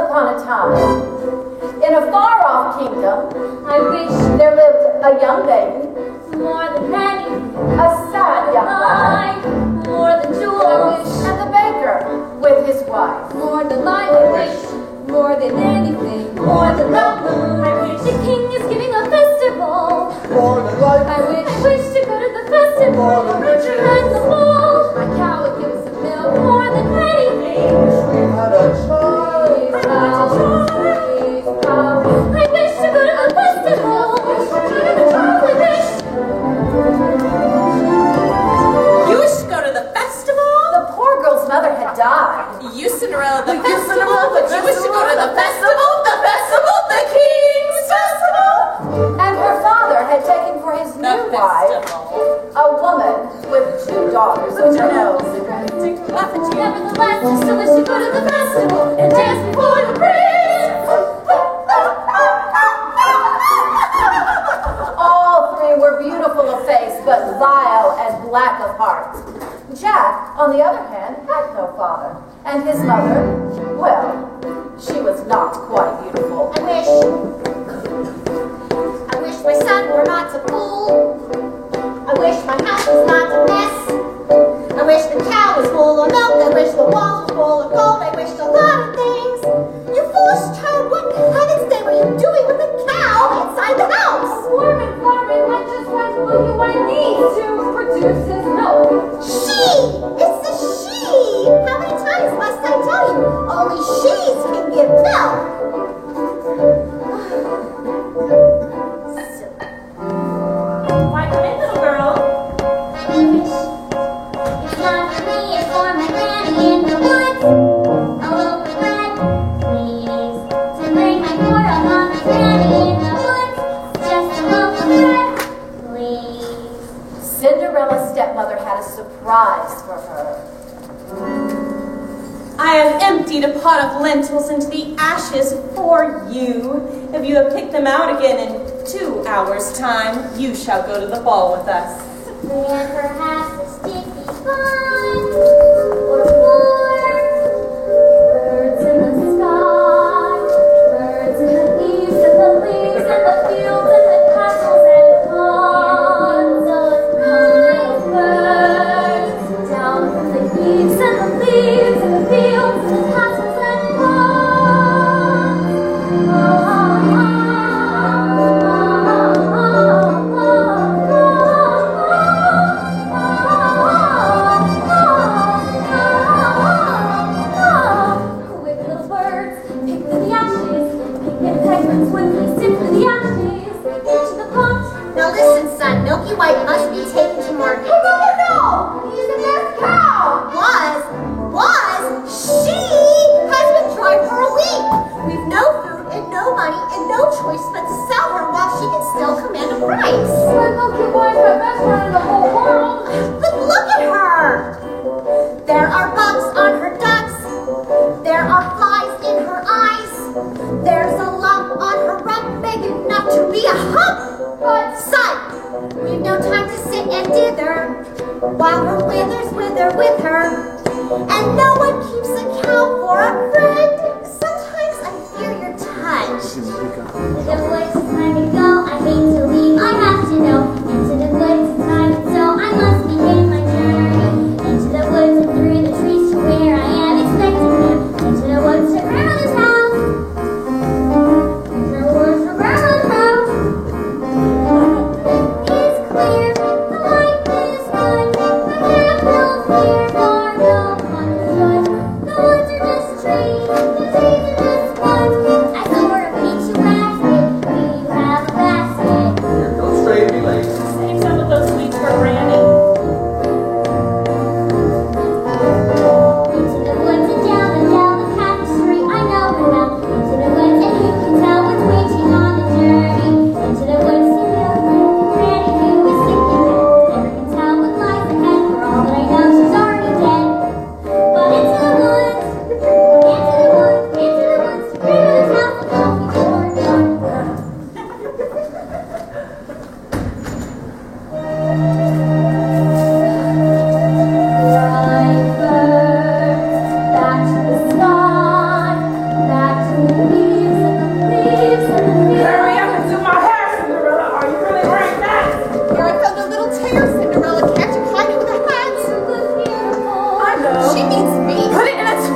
upon a time, in a far-off kingdom, I wish there lived a young maiden, more than many, a sad young lad, more than jewels, and the baker with his wife. more than life, I wish, more than anything, more than the moon. I wish the king is giving a festival. More than life. I wish to go to the festival. More than riches. And the ball. My cow would give us some milk. More than anything. We had a child. Please, cow. Please, cow. I wish to go to the festival. I wish. You wish to go to the festival? The poor girl's mother had died. You, Cinderella, the festival? But you wish to go to the festival? The festival? The king's festival? And her father had taken for his new wife a woman with 2 daughters of her own. Nevertheless, I still wish to go to the festival and dance before the prince. All 3 were beautiful of face, but vile and black of heart. Jack, on the other hand, had no father, and his mother, well, she was not quite beautiful. I wish my son were not so fool. I wish my house was not a mess. I wish the cow was full of milk. I wish the walls were full of gold. I wished a lot of things. You foolish child, what in heaven's name are you doing with the cow inside the house? Warm and fluttering went just went looking what it needs to produce his milk. She! It's the she! How many times must I tell you? Only she's can give milk. Why, come in, little girl. It's not for me, it's for my granny in the woods. A loaf of bread, please. To bring my poor old mama's granny in the woods. Just a loaf of bread, please. Cinderella's stepmother had a surprise for her. I have emptied a pot of lentils into the ashes for you. If you have picked them out again in 2 hours' time, you shall go to the ball with us. And perhaps a sticky fun or more. Birds in the sky, birds in the leaves and the leaves and the fields and the castles and ponds. Those kind birds down from the leaves and the leaves and the fields and the castles and ponds. Wicked little birds, pick through the ashes, pick and peck and swiftly sift through the ashes into the pot. Now listen, son, Milky White must be taken to market. No! He's the best cow! She has been dry for a week. We've no food and no money and no choice but to sell her while she can still command a price. My Milky White, the best one in the whole world. But look at her. There are bugs on her ducks. There are flies in her eyes. There's a lump on her rump big enough to be a hump. But son, we've no time to sit and dither while her withers wither with her. And no one keeps a cow for a friend. Sometimes I fear your touch. The woods is time to go. I hate to leave. I have to know. Into the woods is time to so I must begin my journey. Into the woods and through the trees to where I am expecting him. Into the woods to grandmother's house. Into the woods to grandmother's house. It's clear. The light is good. I have no fear nor no understood. The woods are just trees.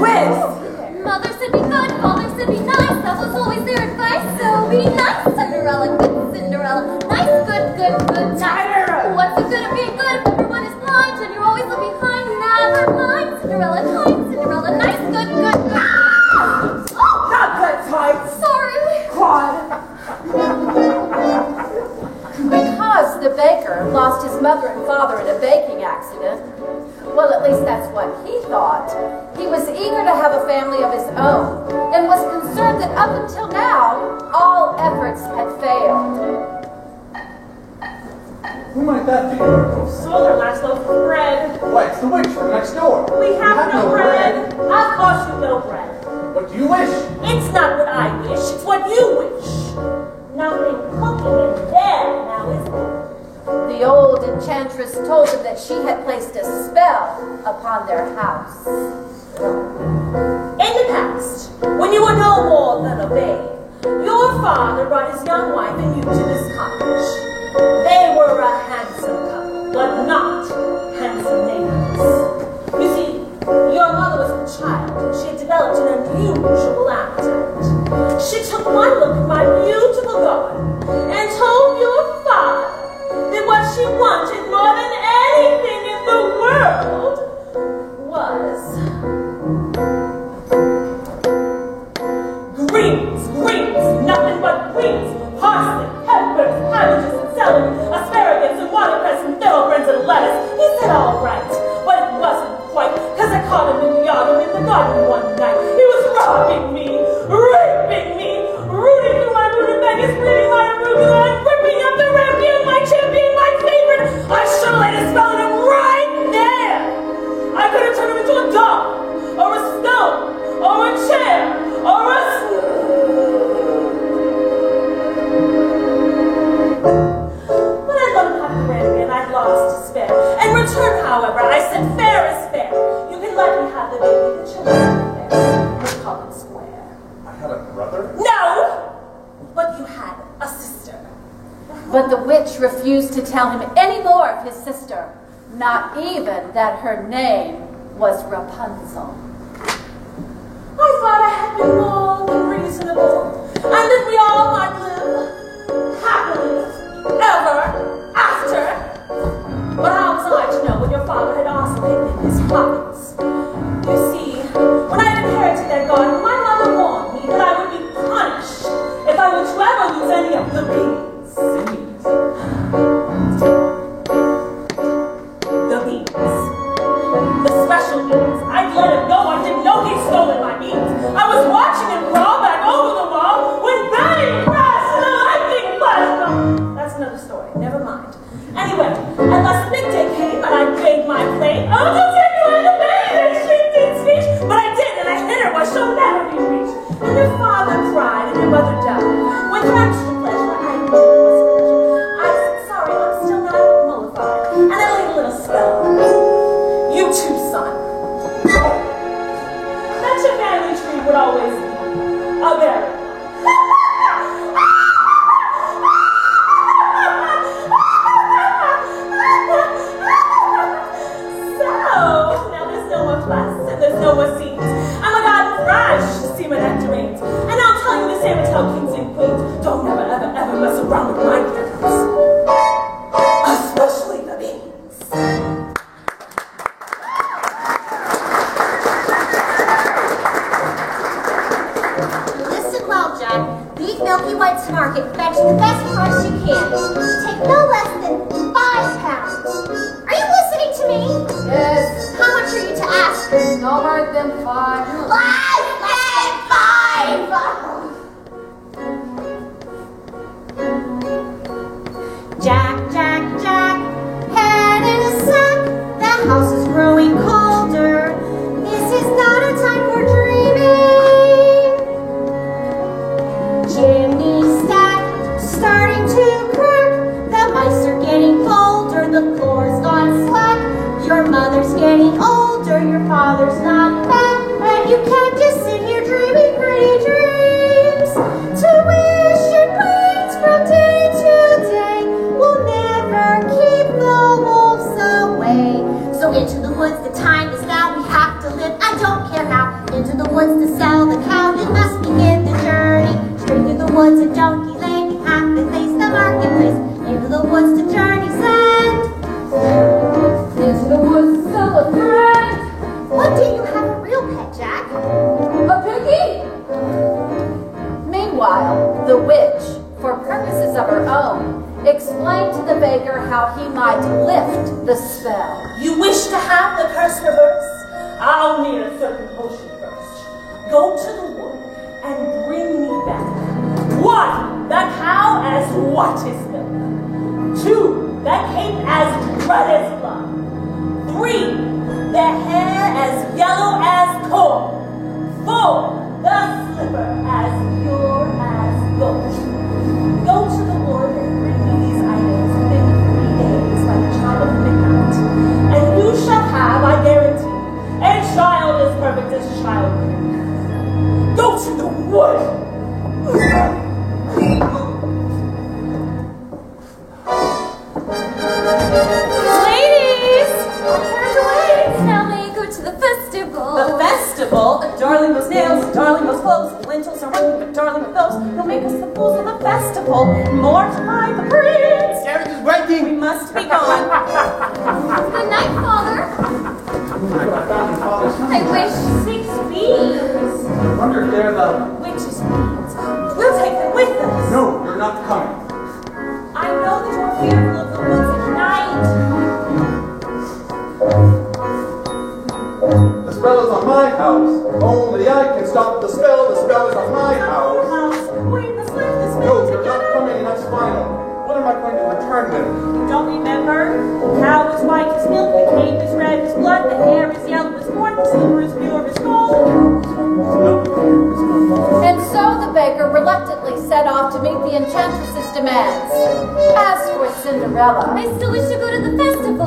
quiz. Mother said be good, father said be nice. That was always their advice. So be nice, Cinderella, good Cinderella. Nice, good, good, nice. What's the good of being good if everyone is blind and you're always behind? Never mind, Cinderella, kind Cinderella. Nice, good, good, good. Oh, Not that tight. sorry. Quad. Because the baker lost his mother and father in a baking accident, well, at least that's what he thought, he was eager to have a family of his own and was concerned that up until now, all efforts had failed. Who might that be? Sold our last loaf of bread. Why, it's the witch from next door. We have no bread. Of course you no bread. What do you wish? It's not what I wish, it's what you wish. Nothing cooking in there now, is it? The old enchantress told him that she had placed a spell upon their house. In the past, when you were no more than a babe, your father brought his young wife and you to this cottage. They were a handsome couple, but not handsome neighbors. You see, your mother was a child. She had developed an unusual appetite. She took one look at my beautiful garden and told your father that what she wanted more than anything in the world was greens, nothing but greens, parsley, peppers, cabbages, and celery, asparagus, and watercress, and thoroughbreds, and lettuce. He said all right, but it wasn't quite, because I caught him in the yard and in the garden one night. He was robbing me, raping me, rooting through my rutabagas, bleeding my arugula, and ripping up the rampion, my champion, my favorite. I should have laid a spell on him right there. I could have turned him into a doll, or a stone, or a chair, or a... When I let him have the rampion, I'd lost despair. In return, however, I said, fair is fair. You can let me have the baby that you left there. Let's call it square. I had a brother? No! But you had a sister. But the witch refused to tell him any more of his sister, not even that her name was Rapunzel. I thought I had been more than reasonable, and that we all might live happily ever after. But how was I to know what your father had also hidden in his pockets? You see, when I inherited that garden, my mother warned me that I would be punished if I were to ever lose any of the beans. The beans. The special beans. I'd let him go. I didn't know he'd stolen my beans. I was watching him crawl back over the wall when bang, crash, and a lightning flash. No, that's another story. Never mind. Anyway, at last the big day came and I paid my plate. Oh, don't take me on the bed and shrieked in speech. But I did, and I hit her where she'll never be reached. And your father cried and your mother died. When for extra pleasure, I knew it was pleasure. I said, sorry, I'm still not mollified. And I laid a little spell. You too, son. That your family tree would always be a berry. So, now there's no more fuss and there's no more scenes. I'm a god fresh, semen nectarines. And I'll tell you the same as how kings and queens don't never, ever, ever mess around with my kittens. Especially the beans. Listen well, Jack. Leave Milky White to market, fetch the best price you can. Take no less than £5. Are you listening to me? Yes, How much are you to ask? no more than 5. Less than 5! Jack, Jack, Jack, head in a sack. The house is growing colder. This is not a time for dreaming. Chimney stack starting to crack. The mice are getting colder. The floor's gone slack. Your mother's getting older. Your father's not back. And you can't just sit here dreaming pretty dreams. Tuition rates from day to day will never keep the wolves away. So into the woods, the time is now. We have to live. I don't care how. In woods to sell the cow, you must begin the journey. Straight through the woods a donkey lane, you have to face the marketplace. Into the woods to journey's end. Into the woods to sell a thread. What do you have a real pet, Jack? A piggy. Meanwhile, the witch, for purposes of her own, explained to the baker how he might lift the spell. You wish to have the curse reversed? I'll need a certain potion first. Go to the wood and bring me back 1. The cow as white as milk. 2. The cape as red as blood. 3. The hair as yellow as corn. 4. The slipper as pure as gold. Go to the wood and bring me these items within 3 days by the chime of midnight, and you shall have, I guarantee, a child as perfect as child. Go to the wood. Ladies! Congratulations! Now may you go to the festival. The festival, darling those nails, darling those clothes, the lintels are working, but darling with those, you'll make us the fools of the festival, mortify the prince. Carriage is waiting. We must be gone. Good night, Father. I found your father's I wish 6 bees. I wonder if they're the... Witches' beads. We'll take them with us. No, you're not coming. I know that you're fearful of the woods at night. The spell is on my house. Only I can stop the spell. The spell is on my house. We must live this No, you're not coming, and that's final. What am I going to return with? You don't remember? The cow is white as milk, the cape is red as blood, the hair is yellow as corn, the silver is pure as gold. And so the baker reluctantly set off to meet the enchantress's demands. As for Cinderella, I still wish to go to the festival.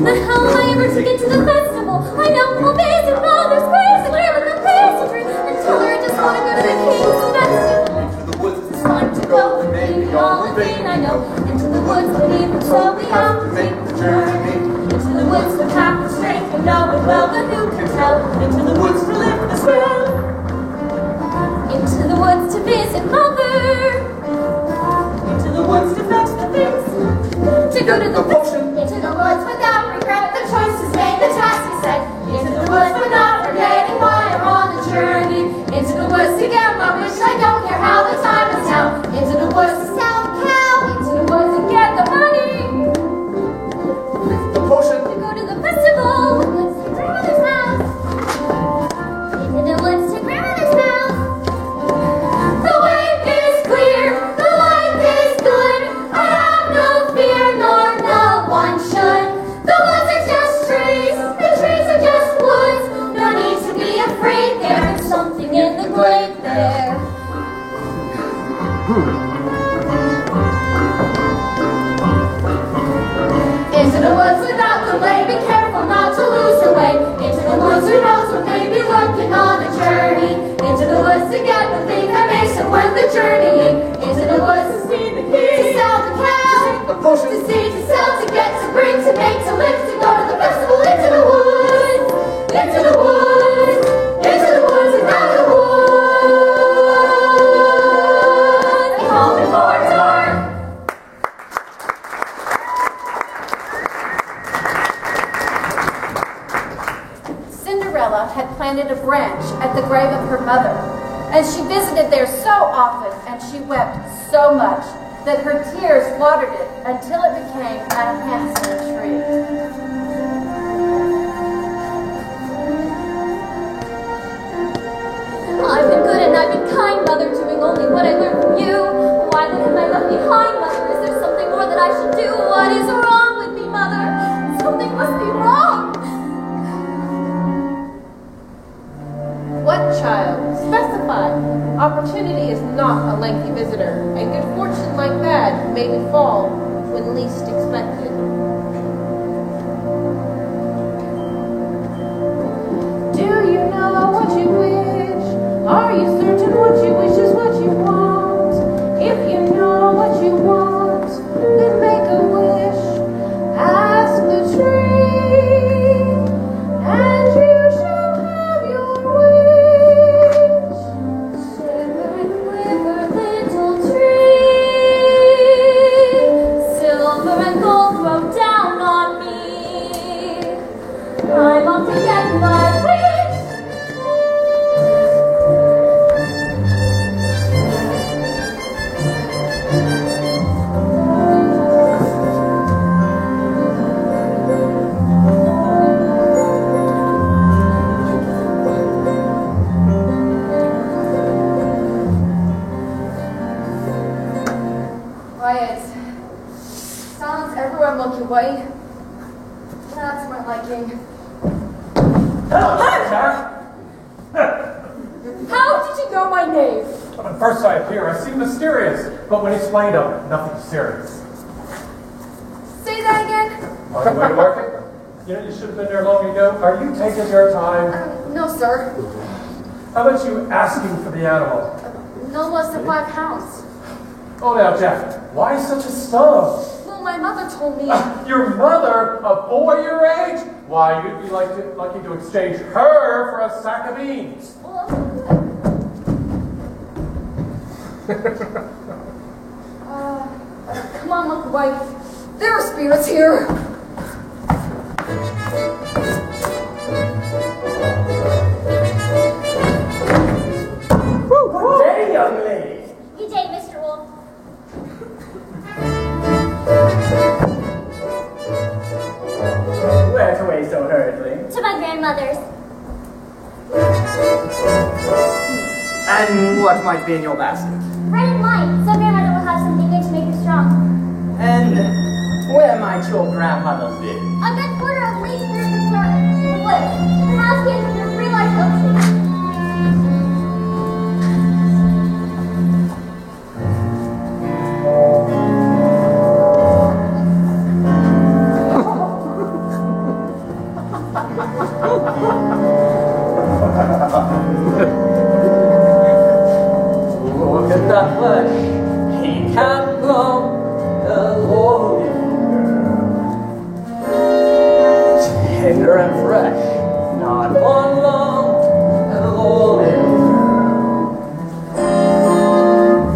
But how am I ever to get to the festival? I know I'll visit Father's crazy crib and the crazy crib and tell her I just want to go to the king's festival. Into the woods Just want to go and maybe all the thing I know. Into the woods, but even so we have to make the journey. Into the woods with half the strength, we know it well, but who can tell? Into the woods to lift the spell. Into the woods to visit Mother. Into the woods to fetch the things. To go to the potion. Into the woods without regret, the choice is made, the task is set. Into the woods but not forgetting why I'm on the journey. Into the woods to get my wish, I don't care how the time is now. Into the woods to sell the cow. Into the woods to get the money. The potion. To go to the festival. Let's to grandmother's house. Into the woods to grandmother's house. The way is clear, the light is good. I have no fear, nor no one should. The woods are just trees, the trees are just woods. No need to be afraid, there is something in the glade there. Into the woods without delay, be careful not to lose your way. Into the woods, who knows what may be lurking on a journey. Into the woods to get the thing that makes it worth the journey. Into the woods to see the king, to sell the cow, The potion. to see, to sell, to get, to bring, to make, to lift, to go to the festival. Into the woods, into the woods, into the woods and out of the woods. They call before dark. Cinderella had planted a branch at the grave of her mother, and she visited there so often and she wept so much that her tears watered it until it became a handsome tree. I've been good and I've been kind, Mother, doing only what I learned from you. Why then am I left behind, Mother? Is there something more that I should do? What is wrong with me, Mother? Something must be wrong. What child? Specify. Opportunity is not a lengthy visitor, and good fortune like that may befall when least expected. Do you know what you wish? Are you certain what you wish is what you want? If you know what you want, then make a wish. Ask the tree, and you shall have your wish. first I appear, I seem mysterious, but when explained of, nothing serious. Say that again? On the way to market? You know, you should have been there long ago. Are you taking your time? No, sir. How about you asking for the animal? No less than 5 pounds. Oh, now, Jeff, why such a snub? Well, my mother told me. Your mother, a boy your age? Why, you'd be lucky to exchange her for a sack of beans. Come on, look, wife. There are spirits here. Good day, young lady. Good day, Mr. Wolf. Where's away so hurriedly? To my grandmother's. And what might be in your basket? Bread and wine, so grandmother will have something good to make her strong. And where might your grandmother live? A good quarter of leaf through the woods. The house came from the free life ocean. Look at that flesh. He can't go the holy girl. Tender and fresh, not one long and holy girl.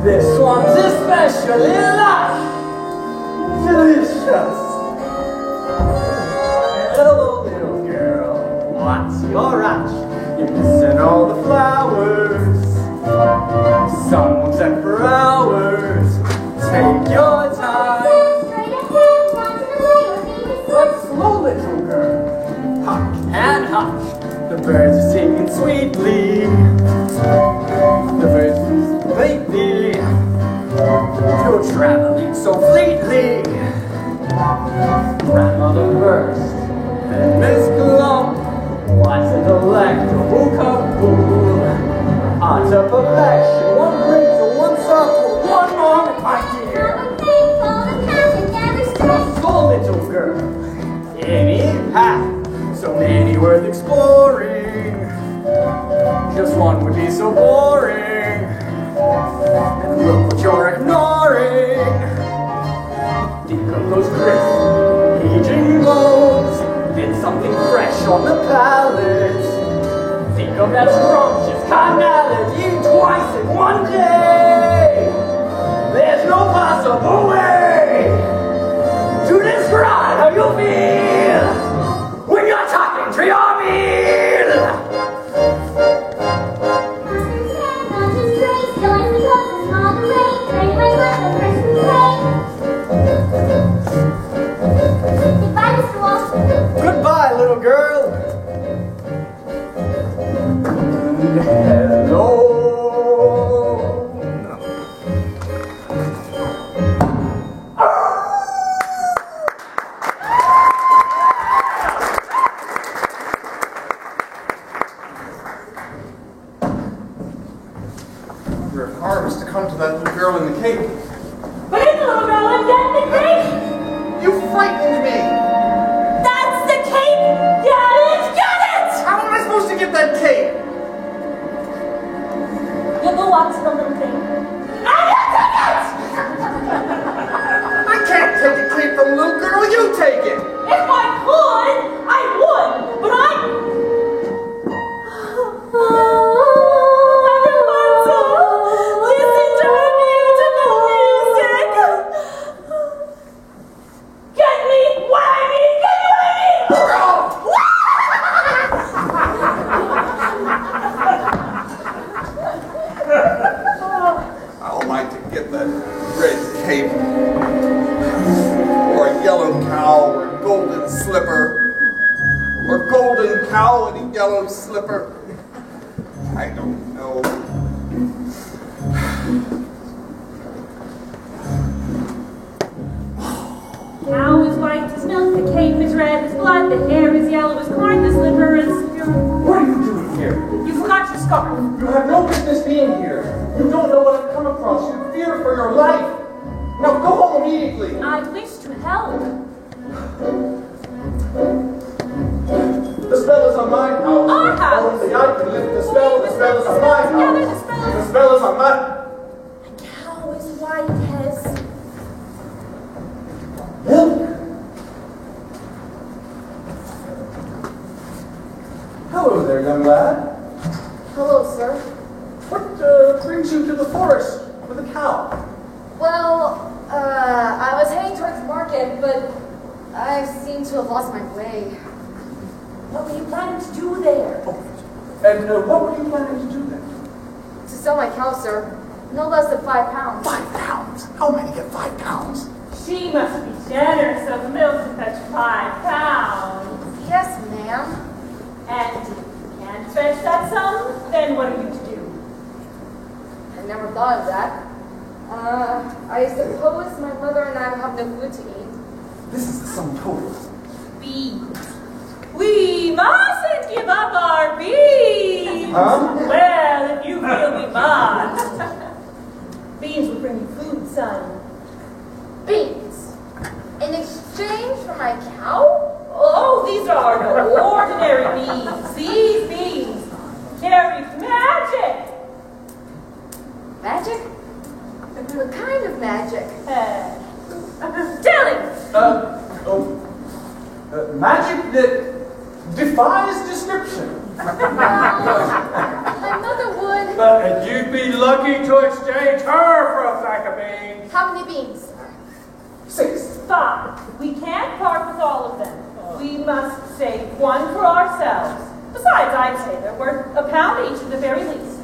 This one's especially lush, delicious. Hello, little girl. What's your rush? You're missing all the flowers. Songs and for hours. Take your time. Straight ahead, down to the lake, But slow, little girl. Huck and hush. The birds are singing sweetly. The birds are lately. You're traveling so fleetly. Grandmother burst. And Miss Glum. What's in the delectable kaboom? Odds of election, one ring to one circle, one moment, my dear. So little girl, any path, so many worth exploring. Just one would be so boring. And look what you're ignoring. Think of those crisp, aging bones. Get something fresh on the palate. Think of that scrumptious carnality twice in one day. There's no possible way to describe how you feel when you're talking to your meal. Goodbye, little girl. Hello. Your heart was to come to that little girl in the cave. But it's a little girl and get the cape! You frightened me! That's the cape! Get it! Get it! How am I supposed to get that cape? You'll go up to the little thing. And you take it! I can't take a cape from a little girl. You take it! If I could, I would, but I... Listen to her beautiful music! Get me what I need! Get me what I need! I would like to get that red cape, or a yellow cow, or a golden slipper, or golden cow and a yellow slipper. I don't know. Cow is white as milk, the cape is red as blood, the hair is yellow as corn, the slipper is... What are you doing here? You forgot your scarf. You have no business being here. You don't know what across, you fear for your life. Now go home immediately. I wish to help. The spell is on my house. Our house. Only I can lift the spell. The spell is on my house. The spell is on my... Cow is white, Hes. Milk. Hello there, young lad. Hello, sir. What brings you to the forest with a cow? Well, I was heading towards the market, but I seem to have lost my way. What were you planning to do there? And what were you planning to do then? To sell my cow, sir. No less than 5 pounds. 5 pounds? How am I to get 5 pounds? She must be generous of milk to fetch 5 pounds. Yes, ma'am. And if you can't fetch that sum, then what are you to do? I never thought of that. I suppose my mother and I will have no food to eat. This is the sum total. Beans. We mustn't give up our beans. Huh? Well, if you feel we must. Beans will bring you food, son. Beans. In exchange for my cow? Oh, these are no ordinary beans. These beans carry magic. Magic? What kind of magic? Tell him. Magic that defies description. My mother would. And you'd be lucky to exchange her for a sack of beans. How many beans? 6. 5. We can't part with all of them. We must save one for ourselves. Besides, I'd say they're worth a pound each at the very least.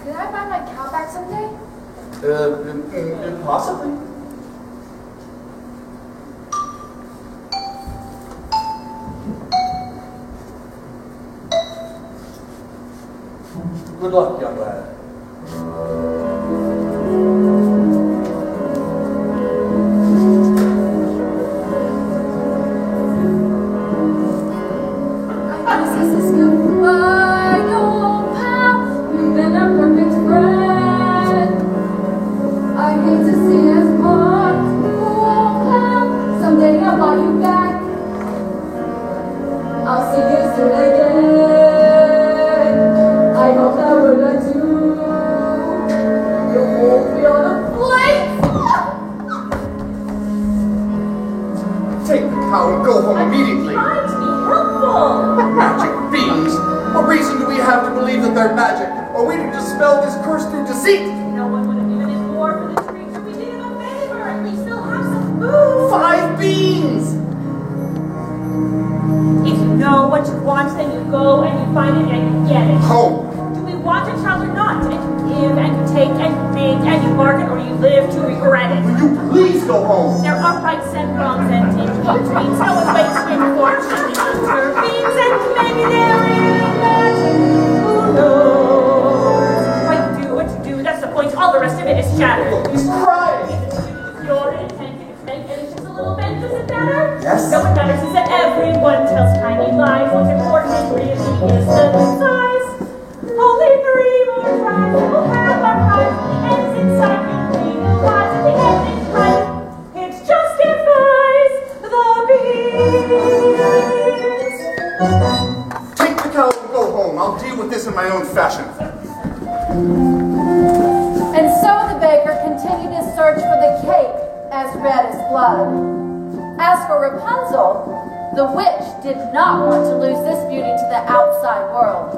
Could I buy my cow back someday? Possibly. Good luck, young lad. Take the cow and go home immediately. Try to be helpful. Magic beans? What reason do we have to believe that they're magic? Or we to dispel this curse through deceit? No one would have given it more for this creature. We did him a favor, and we still have some food. 5 beans! If you know what you want, then you go and you find it and you get it. Home. Do we want a child or not? And you give and you take and you beg and you bargain, or you live to regret it. Will you please go home? There are rights and wrongs and in-betweens. No one waits for fortune under beams, and maybe there is magic. Who knows? Why you do what you do, that's the point. All the rest of it is chatter. Look, he's crying. Is it your intent to make anything a little bit? Does it matter? Yes. No, what matters is that everyone tells tiny lies. What's important really is the size. Only 3 more tries will have our prize. The end's inside, you'll realize at the end it's right. It justifies the beans. Take the cow and go home. I'll deal with this in my own fashion. And so the baker continued his search for the cake as red as blood. As for Rapunzel, the witch did not want to lose this beauty to the outside world,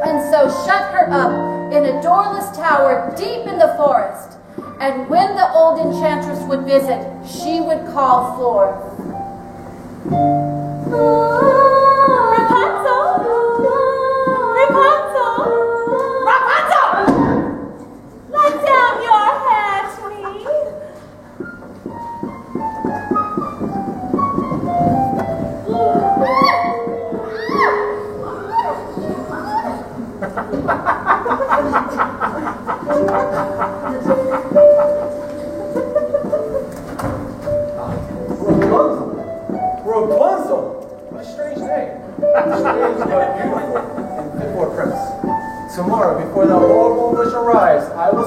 and so shut her up in a doorless tower deep in the forest. And when the old enchantress would visit, she would call forth, Rapunzel! Rapunzel! Rapunzel! Let down your head, sweet. Rapunzel! Rapunzel! What a strange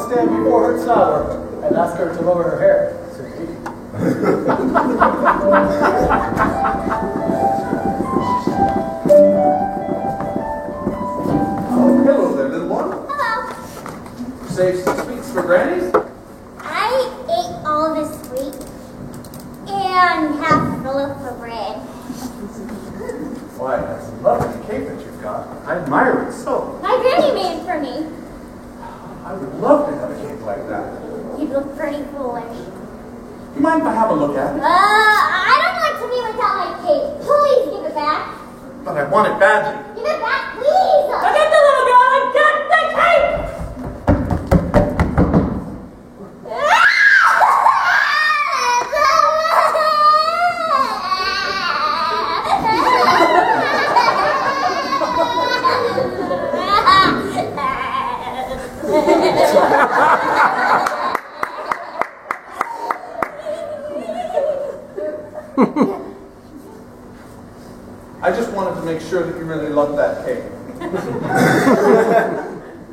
to stand before her tower and ask her to lower her hair. Oh, hello there, little one. Hello. Save some sweets for grannies? I ate all the sweet and half the loaf of bread. Why, that's a lovely cake that you've got. I admire it so. My granny made it for me. I would love to have a cake like that. You look pretty foolish. You mind if I have a look at it? I don't like to be without my cake. Please give it back. But I want it badly. Give it back, please. Forget the little girl and get the cake! I just wanted to make sure that you really loved that cake.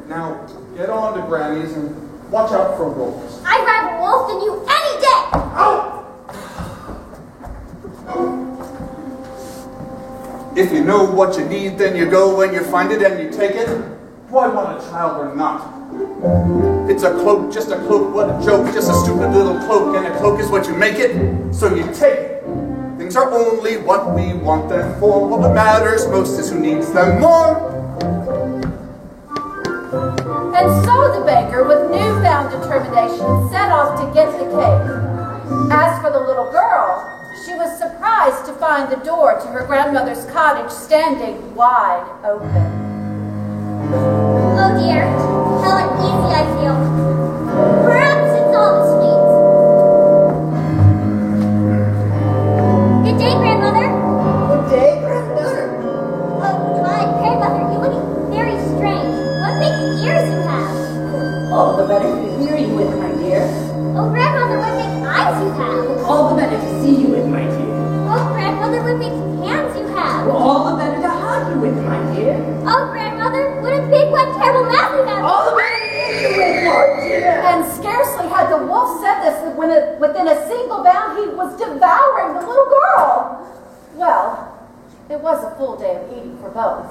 Now, get on to Granny's and watch out for wolves. I'd rather wolf than you any day. Ow! If you know what you need, then you go when you find it and you take it. Do I want a child or not? It's a cloak, just a cloak, what a joke, just a stupid little cloak, and a cloak is what you make it, so you take it. Things are only what we want them for. What matters most is who needs them more. And so the baker, with newfound determination, set off to get the cake. As for the little girl, she was surprised to find the door to her grandmother's cottage standing wide open. Oh dear, how uneasy I feel. Perhaps it's all the sweets. Good day, Grandmother. Good day, Grandmother. Oh, my Grandmother, you're looking very strange. What big ears you have. All the better to hear you with, my dear. Oh, Grandmother, what big eyes you have. All the better to see you with, my dear. Oh, Grandmother, what big hands you have. All the better to hug you with, my dear. Oh, Grandmother, what a big, what terrible mouth you have. All the better to hear you with, my dear. And scarcely had the wolf said this when within a single bound he was devouring the little girl. Well, it was a full day of eating for both.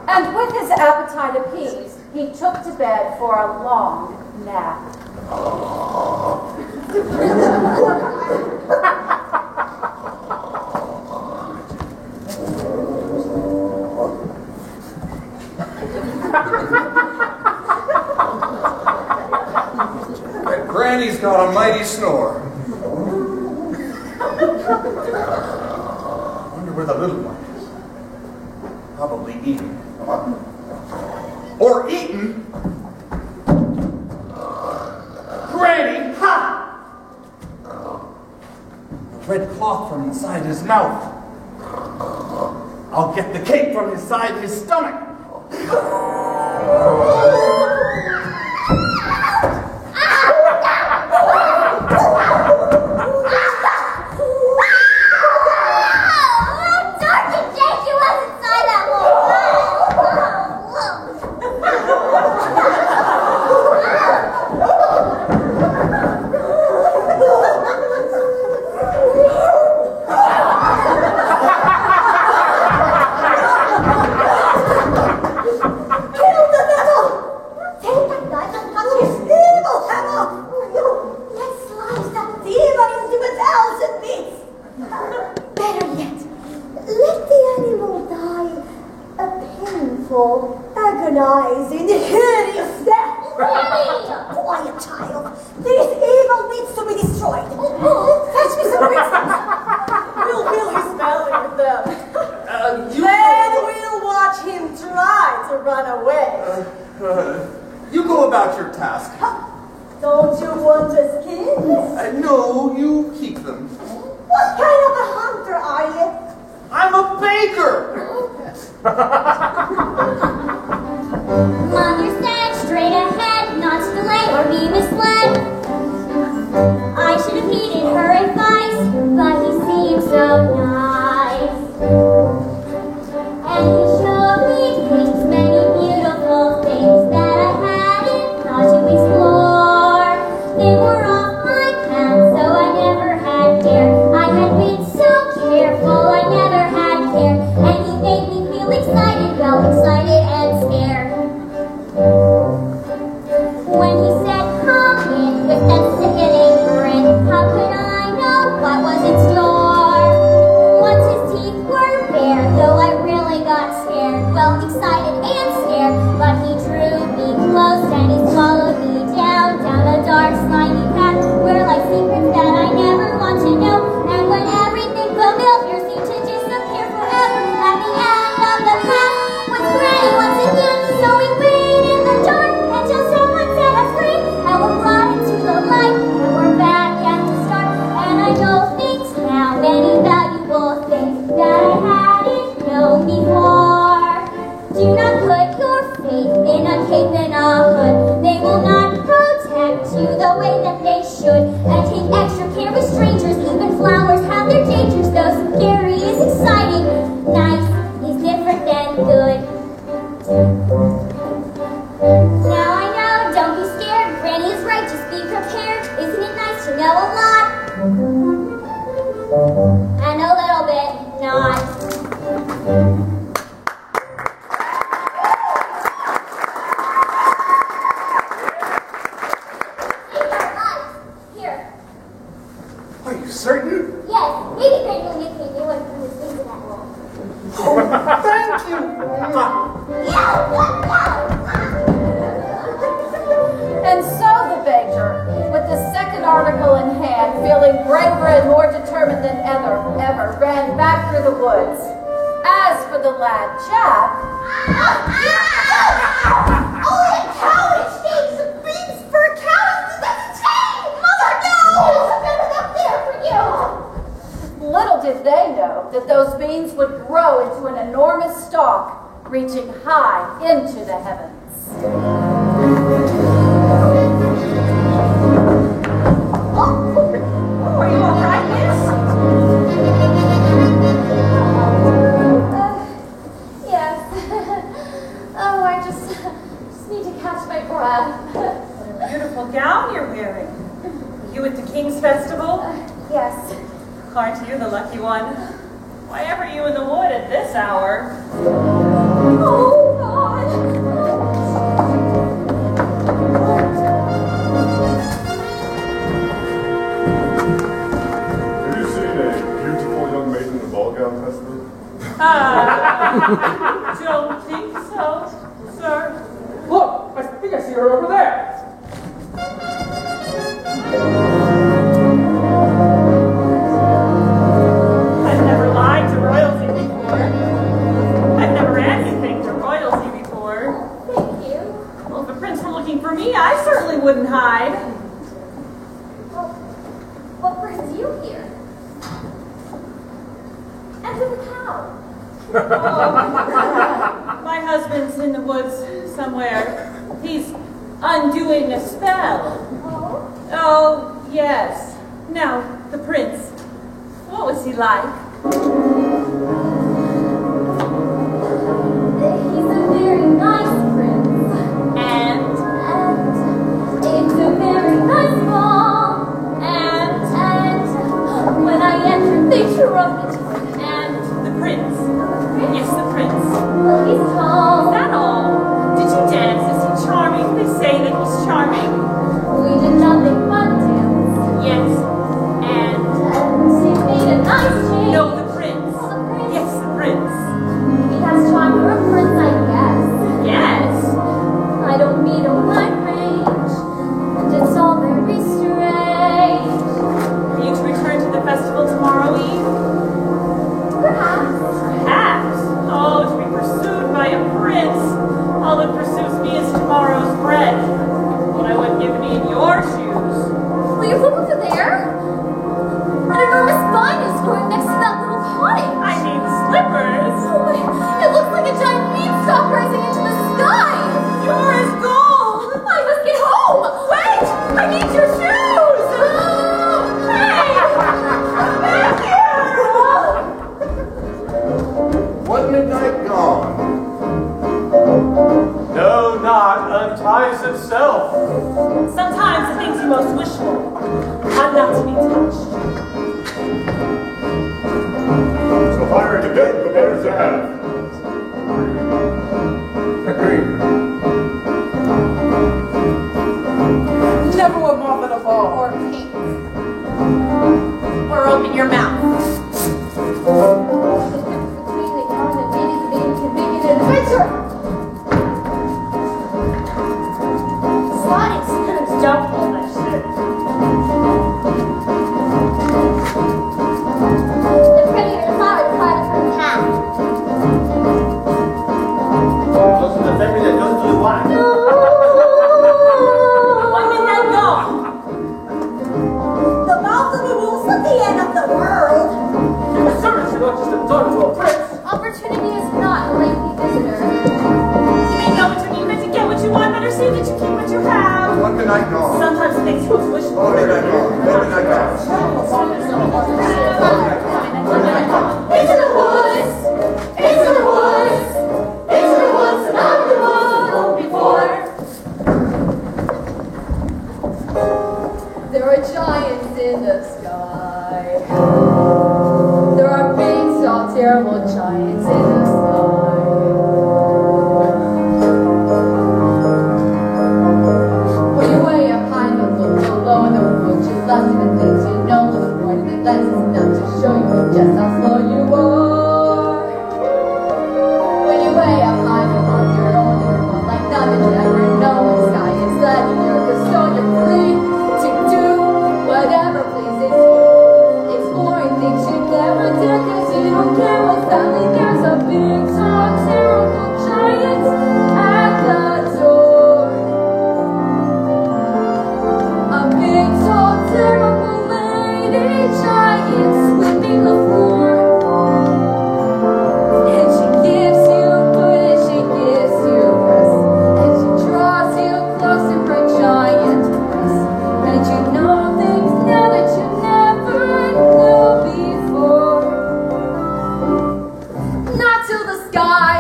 And with his appetite appeased, he took to bed for a long nap. And Granny's got a mighty snore. Wonder where the little one is. Probably eating. Or eaten. Granny, ha! Red cloth from inside his mouth. I'll get the cake from inside his stomach. Agonizing, hideous death! Quiet, child. This evil needs to be destroyed. Fetch me some reasons. We'll kill his family with them. Then we'll watch him try to run away. You go about your task. Don't you want a skin? No, you keep them. What kind of a hunter are you? I'm a baker! Mother said straight ahead, not to delay or be misled. I should have heeded her advice, but he seemed so nice. And he showed me things many beautiful well, excited and scared, but he drew me close and he followed me down a dark, slimy path where lie secrets that I never want to know. And when everything familiar seemed to disappear forever, at the end of the path was gray once again. So we waited in the dark until someone set us free, and we're brought into the light, and we're back at the start. And I know things now, many valuable things that I hadn't known before. Do not put your faith in a cape and a hood. They will not protect you the way that they should. And take extra care with strangers. Even flowers have their dangers. Though scary is exciting, nice is different than good. Now I know, don't be scared. Granny is right, just be prepared. Isn't it nice to know a lot? And a little bit not. Are you certain? Yes, maybe Granny will make me a new one from his things in that wall. Oh, thank you. And so the baker, with the second article in hand, feeling braver and more determined than ever, ran back through the woods. As for the lad Jack, Oh, a cow! It shakes and beats for a cow! That's a chain! Mother, no! There's better up there for you! little did they know that those beans would grow into an enormous stalk, reaching high into the heavens. Are you all right, miss? Yes. Oh, I just need to catch my breath. What a beautiful gown you're wearing. Are you at the King's Festival? Yes. Aren't you the lucky one? Why ever you in the wood at this hour? Oh, God. Have you seen a beautiful young maiden in the ball gown festival? Don't think so, sir. Look, I think I see her over there. I've never lied to royalty before. I've never anything to royalty before. Thank you. Well, if the prince were looking for me, I certainly wouldn't hide. Well, what brings you here? And with the cow? Oh, my husband's in the woods somewhere. He's undoing a spell. Oh? Oh, yes. Now, the prince. What was he like? He's a very nice prince. And it's a very nice ball. And when I entered, they trumped. and the prince. Yes, the prince. Well, he's tall. Is that all? Did you dance? Is he charming? They say that he's charming. We did nothing but dance. Yes. And And he made a nice change. no, the prince. Oh, the prince. Yes, the prince. He has charm for a prince, I guess. Yes. I don't need a wide range, and it's all very strange. Are you to return to the festival tomorrow eve? Perhaps. Perhaps. Oh, to be pursued by a prince. All that pursues me is tomorrow's bread. What I would give me in your shoes. Will you look over there? An enormous vine is growing next to that little cottage. I mean slippers. Oh, it looks like a giant beanstalk rising into the sky. Pure as gold. I must get home. Wait, I need your shoes. Hey, back here. One midnight gone. No knot unties itself. Sometimes the things you most wish for are not to be touched. So higher to get, the better to have. Agreed. Never were more than a ball. Or pink. Or open your mouth. The difference between the cow and the baby can make an adventure. Opportunity is not a lengthy visitor. You may know what you need, but to get what you want, better see that you keep what you have. One midnight gone. Sometimes it makes folks wish Oh, midnight gone. Oh, midnight gone. Into the woods, into the woods, into the woods, and out of the woods before. There are giants in the sky. There are big, tall, terrible giants in the sky. When you're way up high, you look below in the woods. You love the things you know, look more than the lenses enough to show you just how slow you are. When you're way up high, you're on your own, you're one like nothing you ever know. The sky is letting you go, so you're free to do whatever pleases you. Exploring things you never did, 'cause you don't care what's happening. There's a big, tall, terrible giant at the door. A big, tall, terrible lady giant sweeping the floor. And she gives you food and she gives you rest. And she draws you close to her giant breast. And you know things now that you never knew before. Not to the sky.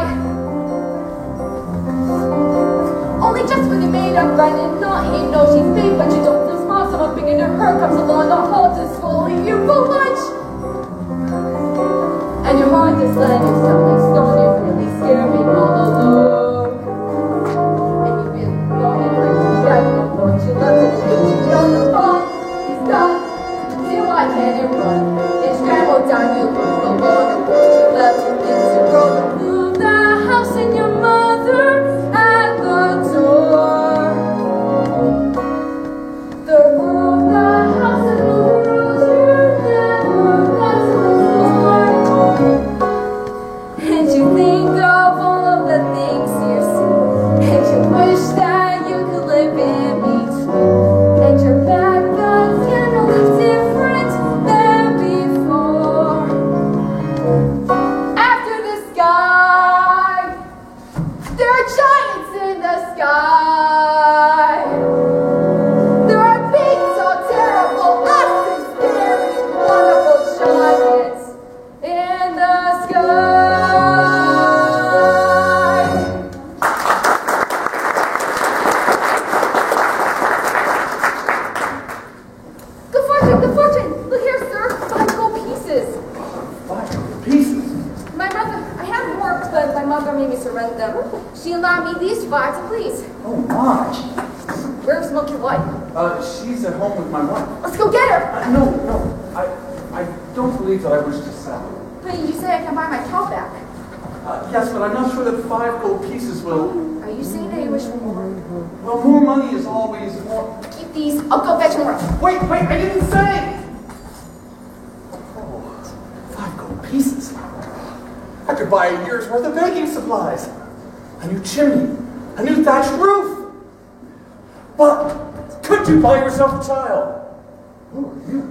Only just when you made up right and not you know she's big, but you don't feel small. Someone bigger than her comes along, the halt is fully you for lunch. And your heart is letting you sound like stone. You really scare me all alone. And you really know it hurts you right. Don't you love it? You know the fun is done. Till I can't run. And scramble down, you look along. And what you left you is you grow to move the house and your mother at the door. The room, the house, and the rules you never left before. And you think of all of the things you see. And you wish that you could live in between. And your back again looks different than before. After the sky, there are giants in the sky. There are big, tall, terrible, ugly, scary, wonderful giants in the sky. Good fortune, good fortune. Look here, sir. 5 gold pieces. 5 pieces. My mother, I had more, but my mother made me surrender them. She allowed me these 5 to please. Oh, my. Where's Milky White? She's at home with my wife. Let's go get her. No. I don't believe that I wish to sell. But you say I can buy my cow back. Yes, but I'm not sure that 5 gold pieces will... Are you saying that you wish for more? Well, more money is always more... Keep these. I'll go fetch more. Wait, I didn't say! Oh, 5 gold pieces. I could buy a year's worth of baking supplies. A new chimney. A new thatched roof. But could you buy yourself a child? Who are you?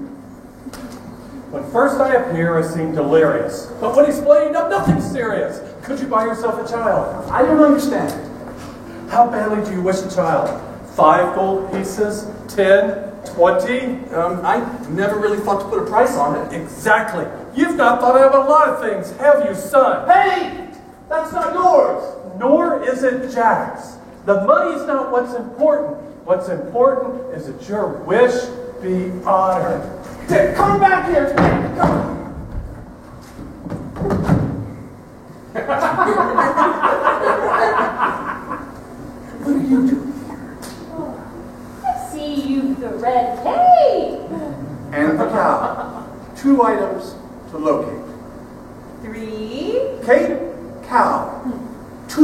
When first I appear, I seem delirious. But when explained, I'm nothing serious. Could you buy yourself a child? I don't understand. How badly do you wish a child? 5 gold pieces? 10? 20? I never really thought to put a price on it. Exactly. You've not thought of a lot of things, have you, son? Hey! That's not yours! Nor is it Jack's. The money's not what's important. What's important is that your wish be honored. Dick, come back here! Come. What are you doing here? I see you the red hay. And the cow. 2 items to locate. 3. Kate, cow. 2.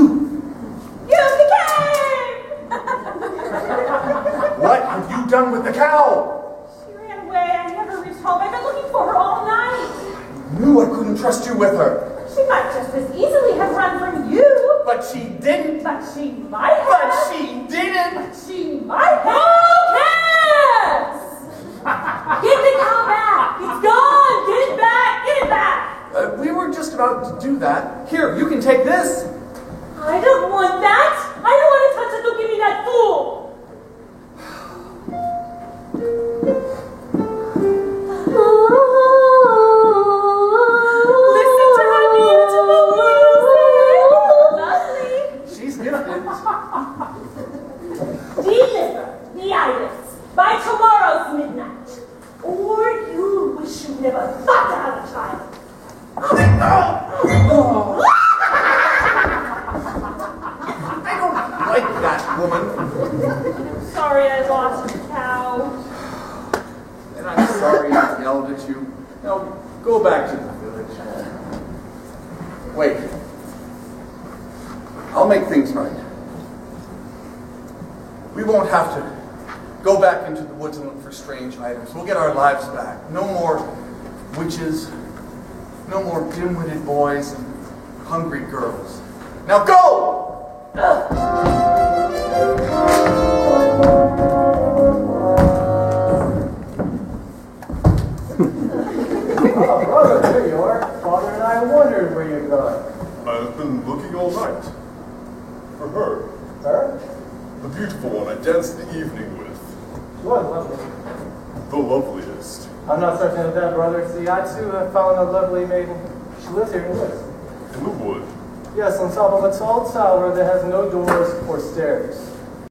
Use the cave! What have you done with the cow? She ran away. I never reached home. I've been looking for her all night. I knew I couldn't trust you with her. She might just as easily have run from you. But she didn't. But she might have. But she didn't. She might have. Who cares? Get the cow back. It's gone. Get it back. Get it back. We were just about to do that. Here, you can take this. I don't want that! I don't want to touch it! Don't give me that fool! Listen to her beautiful music! Lovely! She's gifted. Deliver the items by tomorrow's midnight, or you wish you never thought to have a child. I don't like that woman. Sorry I lost the cow. And I'm sorry I yelled at you. Now, go back to the village. Wait. I'll make things right. We won't have to go back into the woods and look for strange items. We'll get our lives back. No more witches. No more dim-witted boys and hungry girls. Now go! Oh, brother, there you are. Father and I wondered where you'd gone. I've been looking all night. For her. Her? The beautiful one I danced the evening with. She was lovely. The loveliest. I'm not certain of that, brother. See, I too have found a lovely maiden. She lives here in the woods. In the wood. Yes, on top of a tall tower that has no doors or stairs.